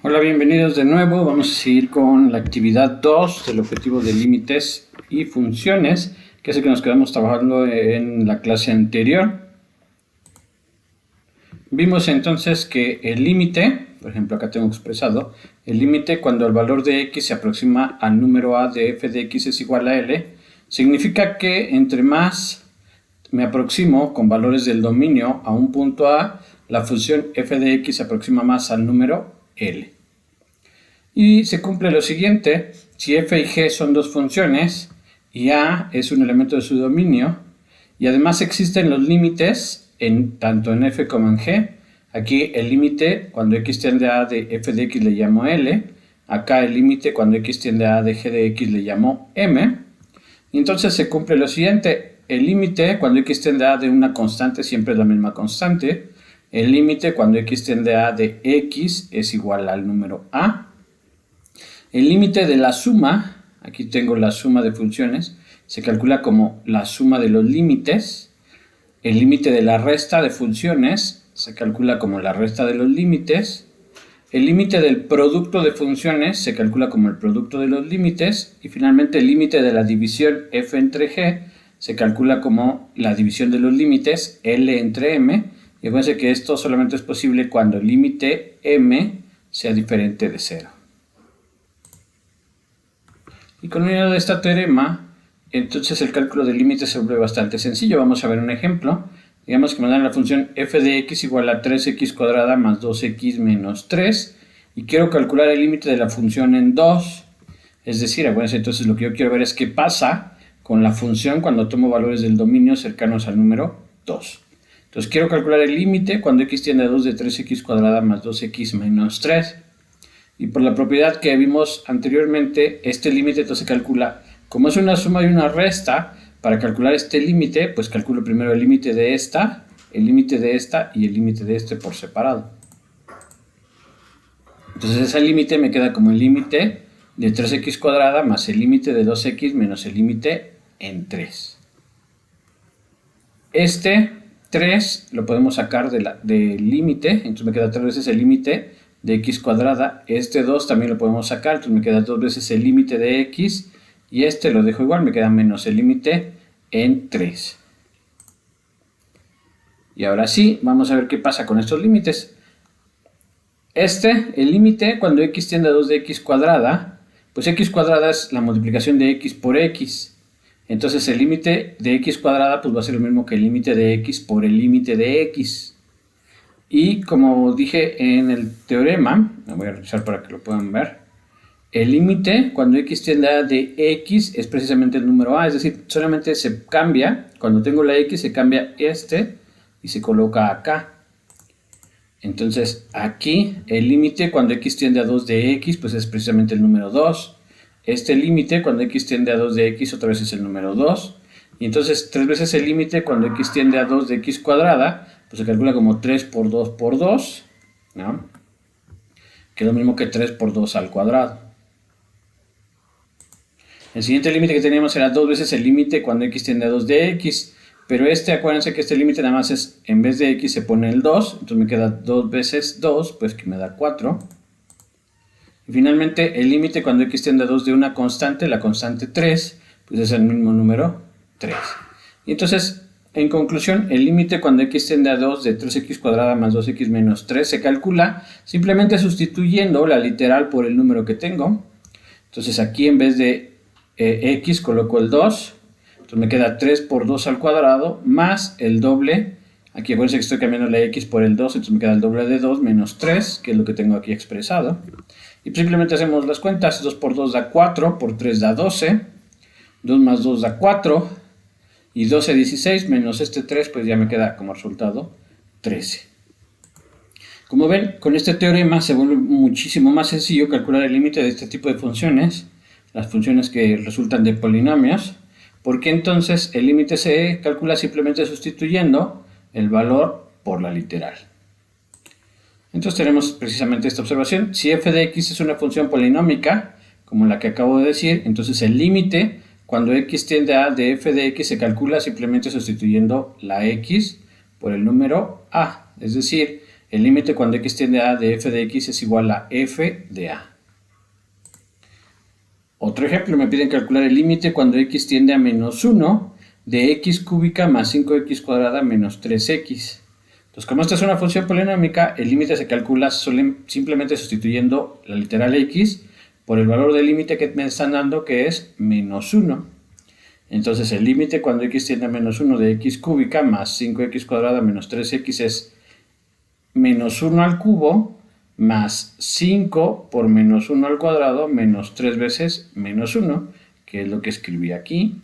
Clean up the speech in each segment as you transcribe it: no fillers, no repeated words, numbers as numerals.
Hola, bienvenidos de nuevo. Vamos a seguir con la actividad 2 del objetivo de límites y funciones, que es el que nos quedamos trabajando en la clase anterior. Vimos entonces que el límite, por ejemplo acá tengo expresado, el límite cuando el valor de x se aproxima al número a de f de x es igual a l, significa que entre más me aproximo con valores del dominio a un punto a, la función f de x se aproxima más al número l. Y se cumple lo siguiente: si f y g son dos funciones y a es un elemento de su dominio y además existen los límites tanto en f como en g. Aquí el límite cuando x tiende a de f de x le llamo l, acá el límite cuando x tiende a de g de x le llamo m. Y entonces se cumple lo siguiente: el límite cuando x tiende a de una constante siempre es la misma constante. El límite cuando x tiende a de x es igual al número a. El límite de la suma, aquí tengo la suma de funciones, se calcula como la suma de los límites. El límite de la resta de funciones se calcula como la resta de los límites. El límite del producto de funciones se calcula como el producto de los límites. Y finalmente el límite de la división f entre g se calcula como la división de los límites l entre m. Y acuérdense que esto solamente es posible cuando el límite m sea diferente de 0. Y con ayuda de este teorema, entonces el cálculo de límites se vuelve bastante sencillo. Vamos a ver un ejemplo. Digamos que me dan la función f de x igual a 3x cuadrada más 2x menos 3. Y quiero calcular el límite de la función en 2. Es decir, acuérdense, entonces lo que yo quiero ver es qué pasa con la función cuando tomo valores del dominio cercanos al número 2. Entonces quiero calcular el límite cuando x tiende a 2 de 3x cuadrada más 2x menos 3. Y por la propiedad que vimos anteriormente, este límite entonces se calcula, como es una suma y una resta, para calcular este límite, pues calculo primero el límite de esta, el límite de esta y el límite de este por separado. Entonces ese límite me queda como el límite de 3x cuadrada más el límite de 2x menos el límite en 3. Este 3 lo podemos sacar del límite, entonces me queda 3 veces el límite de x cuadrada. Este 2 también lo podemos sacar, entonces me queda 2 veces el límite de x, y este lo dejo igual, me queda menos el límite en 3. Y ahora sí, vamos a ver qué pasa con estos límites. El límite cuando x tiende a 2 de x cuadrada, pues x cuadrada es la multiplicación de x por x. Entonces el límite de x cuadrada pues va a ser lo mismo que el límite de x por el límite de x. Y como dije en el teorema, lo voy a revisar para que lo puedan ver, el límite cuando x tiende a de x es precisamente el número a, es decir, solamente se cambia, cuando tengo la x se cambia y se coloca acá. Entonces aquí el límite cuando x tiende a 2 de x pues es precisamente el número 2. Este límite cuando x tiende a 2 de x otra vez es el número 2. Y entonces 3 veces el límite cuando x tiende a 2 de x cuadrada, pues se calcula como 3 por 2 por 2, ¿no? Que es lo mismo que 3 por 2 al cuadrado. El siguiente límite que teníamos era 2 veces el límite cuando x tiende a 2 de x. Pero acuérdense que este límite nada más es, en vez de x se pone el 2, entonces me queda 2 veces 2, pues que me da 4. Y finalmente el límite cuando x tiende a 2 de una constante, la constante 3, pues es el mismo número 3. Y entonces, en conclusión, el límite cuando x tiende a 2 de 3x cuadrada más 2x menos 3 se calcula simplemente sustituyendo la literal por el número que tengo. Entonces aquí en vez de x coloco el 2, entonces me queda 3 por 2 al cuadrado más el doble. Aquí acuérdense que estoy cambiando la x por el 2, entonces me queda el doble de 2 menos 3, que es lo que tengo aquí expresado. Y simplemente hacemos las cuentas: 2 por 2 da 4, por 3 da 12, 2 más 2 da 4, y 12, 16, menos este 3, pues ya me queda como resultado 13. Como ven, con este teorema se vuelve muchísimo más sencillo calcular el límite de este tipo de funciones, las funciones que resultan de polinomios, porque entonces el límite se calcula simplemente sustituyendo el valor por la literal. Entonces tenemos precisamente esta observación: si f de x es una función polinómica, como la que acabo de decir, entonces el límite cuando x tiende a de f de x se calcula simplemente sustituyendo la x por el número a. Es decir, el límite cuando x tiende a de f de x es igual a f de a. Otro ejemplo, me piden calcular el límite cuando x tiende a menos 1 de x cúbica más 5x cuadrada menos 3x. Entonces, como esta es una función polinómica, el límite se calcula simplemente sustituyendo la literal x por el valor del límite que me están dando, que es menos 1. Entonces, el límite cuando x tiende a menos 1 de x cúbica más 5x cuadrada menos 3x es menos 1 al cubo más 5 por menos 1 al cuadrado menos 3 veces menos 1, que es lo que escribí aquí.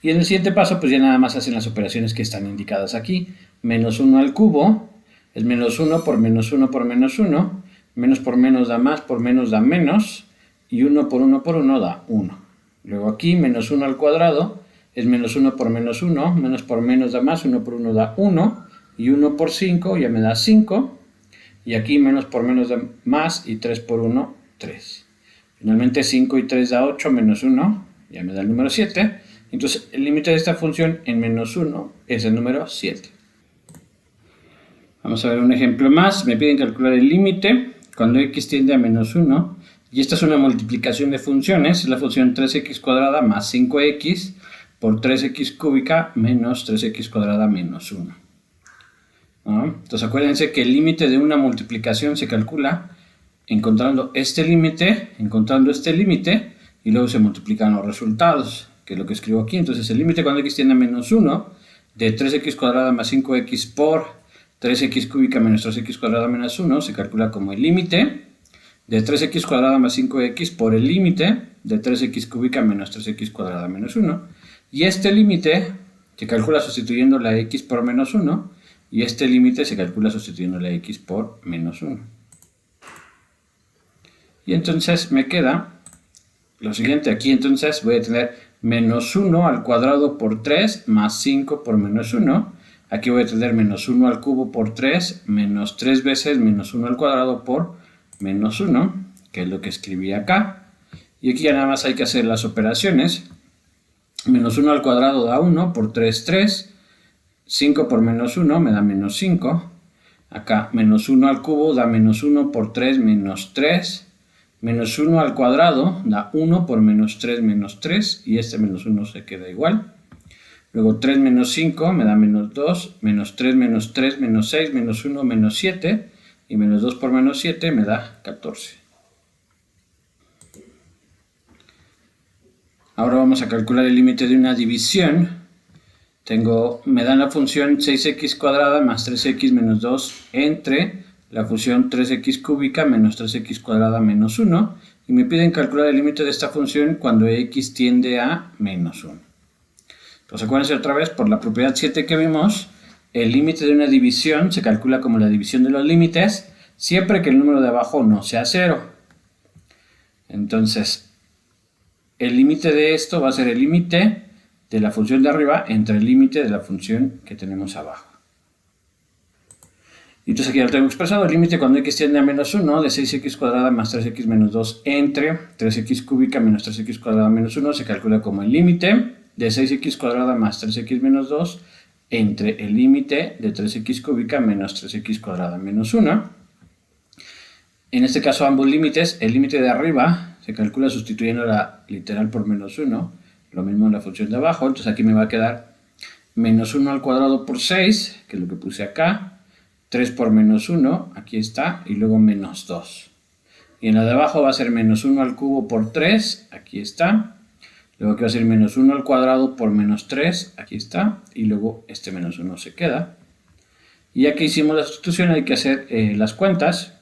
Y en el siguiente paso, pues ya nada más hacen las operaciones que están indicadas aquí. Menos 1 al cubo es menos 1 por menos 1 por menos 1. Menos por menos da más, por menos da menos. Y 1 por 1 por 1 da 1. Luego aquí, menos 1 al cuadrado es menos 1 por menos 1. Menos por menos da más, 1 por 1 da 1. Y 1 por 5 ya me da 5. Y aquí menos por menos da más. Y 3 por 1, 3. Finalmente 5 y 3 da 8, menos 1. Ya me da el número 7. Entonces, el límite de esta función en menos 1 es el número 7. Vamos a ver un ejemplo más. Me piden calcular el límite cuando x tiende a menos 1. Y esta es una multiplicación de funciones. Es la función 3x cuadrada más 5x por 3x cúbica menos 3x cuadrada menos 1. ¿No? Entonces, acuérdense que el límite de una multiplicación se calcula encontrando este límite y luego se multiplican los resultados, que es lo que escribo aquí. Entonces, el límite cuando x tiende a menos 1 de 3x cuadrada más 5x por 3x cúbica menos 3x cuadrada menos 1 se calcula como el límite de 3x cuadrada más 5x por el límite de 3x cúbica menos 3x cuadrada menos 1. Y este límite se calcula sustituyendo la x por menos 1. Y este límite se calcula sustituyendo la x por menos 1. Y entonces me queda lo siguiente. Aquí entonces voy a tener menos 1 al cuadrado por 3 más 5 por menos 1. Aquí voy a tener menos 1 al cubo por 3 menos 3 veces menos 1 al cuadrado por menos 1, que es lo que escribí acá. Y aquí ya nada más hay que hacer las operaciones. Menos 1 al cuadrado da 1, por 3, 3. 5 por menos 1 me da menos 5. Acá menos 1 al cubo da menos 1 por 3 menos 3. Menos 1 al cuadrado da 1 por menos 3 menos 3. Y este menos 1 se queda igual. Luego 3 menos 5 me da menos 2. Menos 3 menos 3 menos 6. Menos 1 menos 7. Y menos 2 por menos 7 me da 14. Ahora vamos a calcular el límite de una división. Me dan la función 6x cuadrada más 3x menos 2 entre la función 3x cúbica menos 3x cuadrada menos 1. Y me piden calcular el límite de esta función cuando x tiende a menos 1. Pues acuérdense otra vez, por la propiedad 7 que vimos, el límite de una división se calcula como la división de los límites, siempre que el número de abajo no sea 0. Entonces, el límite de esto va a ser el límite de la función de arriba entre el límite de la función que tenemos abajo. Y entonces aquí ya lo tengo expresado. El límite cuando x tiende a menos 1 de 6x cuadrada más 3x menos 2 entre 3x cúbica menos 3x cuadrada menos 1 se calcula como el límite de 6x cuadrada más 3x menos 2 entre el límite de 3x cúbica menos 3x cuadrada menos 1. En este caso ambos límites, el límite de arriba se calcula sustituyendo la literal por menos 1. Lo mismo en la función de abajo, entonces aquí me va a quedar menos 1 al cuadrado por 6, que es lo que puse acá. 3 por menos 1, aquí está, y luego menos 2. Y en la de abajo va a ser menos 1 al cubo por 3, aquí está. Luego aquí va a ser menos 1 al cuadrado por menos 3, aquí está. Y luego este menos 1 se queda. Y ya que hicimos la sustitución hay que hacer las cuentas.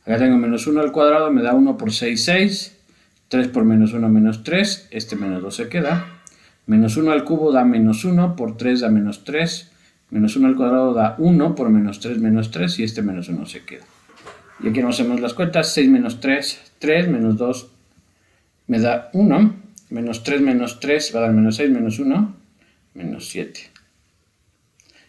Acá tengo menos 1 al cuadrado, me da 1 por 6, 6. 3 por menos 1, menos 3. Este menos 2 se queda. Menos 1 al cubo da menos 1, por 3 da menos 3. Menos 1 al cuadrado da 1 por menos 3, menos 3, y este menos 1 se queda. Y aquí nos hacemos las cuentas. 6 menos 3, 3, menos 2 me da 1. Menos 3 va a dar menos 6, menos 1, menos 7.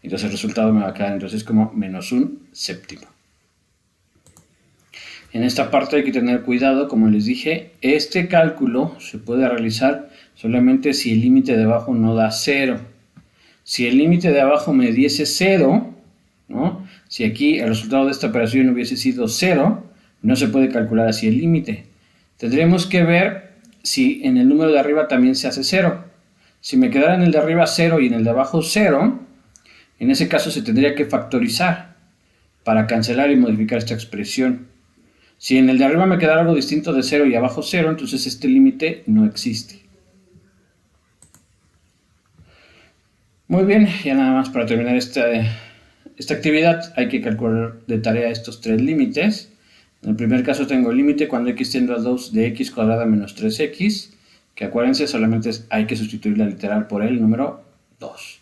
Entonces el resultado me va a quedar entonces como menos 1 séptimo. En esta parte hay que tener cuidado, como les dije, este cálculo se puede realizar solamente si el límite de abajo no da 0. Si el límite de abajo me diese 0, ¿no? Si aquí el resultado de esta operación hubiese sido 0, no se puede calcular así el límite. Tendremos que ver si en el número de arriba también se hace 0. Si me quedara en el de arriba 0 y en el de abajo 0, en ese caso se tendría que factorizar para cancelar y modificar esta expresión. Si en el de arriba me quedara algo distinto de 0 y abajo 0, entonces este límite no existe. Muy bien, ya nada más para terminar esta actividad hay que calcular de tarea estos tres límites. En el primer caso tengo el límite cuando x tiende a 2 de x cuadrada menos 3x, que acuérdense solamente hay que sustituir la literal por el número 2.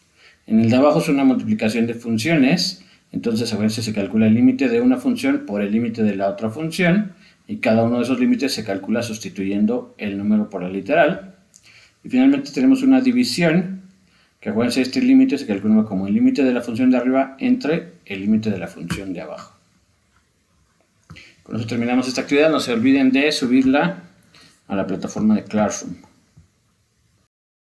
En el de abajo es una multiplicación de funciones, entonces acuérdense se calcula el límite de una función por el límite de la otra función, y cada uno de esos límites se calcula sustituyendo el número por la literal. Y finalmente tenemos una división, que acuérdense este límite se calcula como el límite de la función de arriba entre el límite de la función de abajo. Con eso terminamos esta actividad. No se olviden de subirla a la plataforma de Classroom.